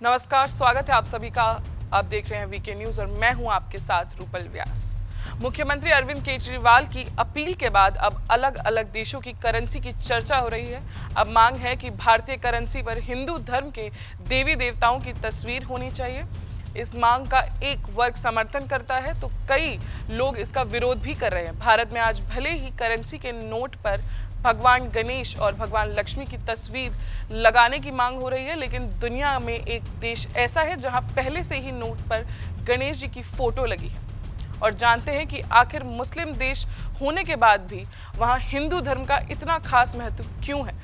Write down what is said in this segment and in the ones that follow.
नमस्कार, स्वागत है आप सभी का। आप देख रहे हैं वीके न्यूज और मैं हूं आपके साथ रूपल व्यास। मुख्यमंत्री अरविंद केजरीवाल की अपील के बाद अब अलग अलग देशों की करेंसी की चर्चा हो रही है। अब मांग है कि भारतीय करेंसी पर हिंदू धर्म के देवी देवताओं की तस्वीर होनी चाहिए। इस मांग का एक वर्ग समर्थन करता है तो कई लोग इसका विरोध भी कर रहे हैं। भारत में आज भले ही करेंसी के नोट पर भगवान गणेश और भगवान लक्ष्मी की तस्वीर लगाने की मांग हो रही है, लेकिन दुनिया में एक देश ऐसा है जहां पहले से ही नोट पर गणेश जी की फोटो लगी है। और जानते हैं कि आखिर मुस्लिम देश होने के बाद भी वहां हिंदू धर्म का इतना खास महत्व क्यों है।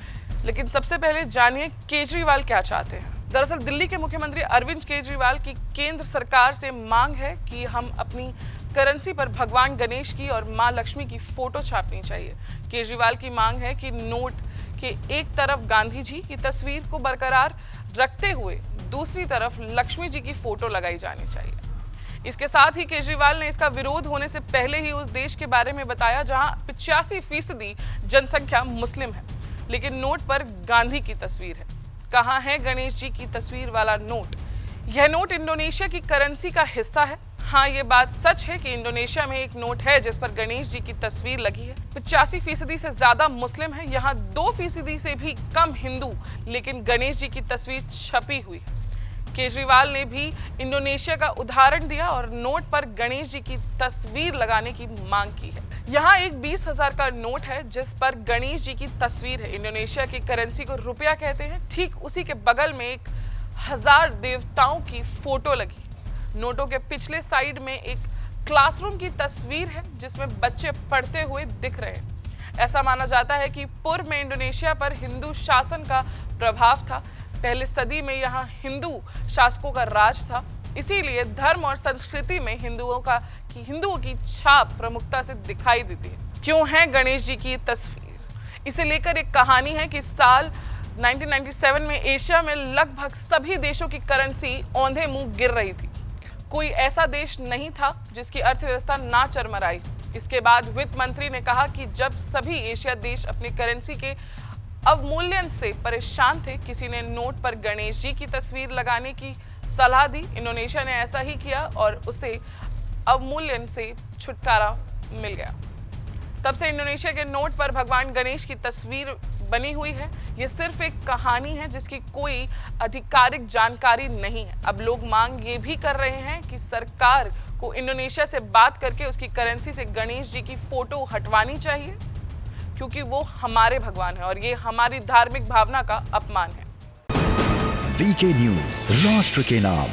लेकिन सबसे पहले जानिए केजरीवाल क्या चाहते हैं। दरअसल दिल्ली के मुख्यमंत्री अरविंद केजरीवाल की केंद्र सरकार से मांग है कि हम अपनी करेंसी पर भगवान गणेश की और मां लक्ष्मी की फोटो छापनी चाहिए। केजरीवाल की मांग है कि नोट के एक तरफ गांधी जी की तस्वीर को बरकरार रखते हुए दूसरी तरफ लक्ष्मी जी की फोटो लगाई जानी चाहिए। इसके साथ ही केजरीवाल ने इसका विरोध होने से पहले ही उस देश के बारे में बताया जहां 85% जनसंख्या मुस्लिम है, लेकिन नोट पर गांधी की तस्वीर है। कहां है गणेश जी की तस्वीर वाला नोट? यह नोट इंडोनेशिया की करेंसी का हिस्सा है। हाँ, ये बात सच है कि इंडोनेशिया में एक नोट है जिस पर गणेश जी की तस्वीर लगी है। 85% से ज्यादा मुस्लिम है, यहाँ 2% से भी कम हिंदू, लेकिन गणेश जी की तस्वीर छपी हुई है। केजरीवाल ने भी इंडोनेशिया का उदाहरण दिया और नोट पर गणेश जी की तस्वीर लगाने की मांग की है। यहाँ एक 20,000 का नोट है जिस पर गणेश जी की तस्वीर है। इंडोनेशिया की करेंसी को रुपया कहते हैं। ठीक उसी के बगल में 1,000 देवताओं की फोटो लगी। नोटों के पिछले साइड में एक क्लासरूम की तस्वीर है जिसमें बच्चे पढ़ते हुए दिख रहे हैं। ऐसा माना जाता है कि पूर्व में इंडोनेशिया पर हिंदू शासन का प्रभाव था। पहले सदी में यहाँ हिंदू शासकों का राज था, इसीलिए धर्म और संस्कृति में हिंदुओं की छाप प्रमुखता से दिखाई देती है। क्यों है गणेश जी की तस्वीर? इसे लेकर एक कहानी है कि साल 1997 में एशिया में लगभग सभी देशों की करेंसी औंधे मुंह गिर रही थी। कोई ऐसा देश नहीं था जिसकी अर्थव्यवस्था ना चरमराई। इसके बाद वित्त मंत्री ने कहा कि जब सभी एशिया देश अपनी करेंसी के अवमूल्यन से परेशान थे, किसी ने नोट पर गणेश जी की तस्वीर लगाने की सलाह दी। इंडोनेशिया ने ऐसा ही किया और उसे अवमूल्यन से छुटकारा मिल गया। तब से इंडोनेशिया के नोट पर भगवान गणेश की तस्वीर बनी हुई है। ये सिर्फ एक कहानी है जिसकी कोई आधिकारिक जानकारी नहीं है। अब लोग मांग ये भी कर रहे हैं कि सरकार को इंडोनेशिया से बात करके उसकी करेंसी से गणेश जी की फोटो हटवानी चाहिए, क्योंकि वो हमारे भगवान है और ये हमारी धार्मिक भावना का अपमान है। वीके न्यूज, राष्ट्र के नाम।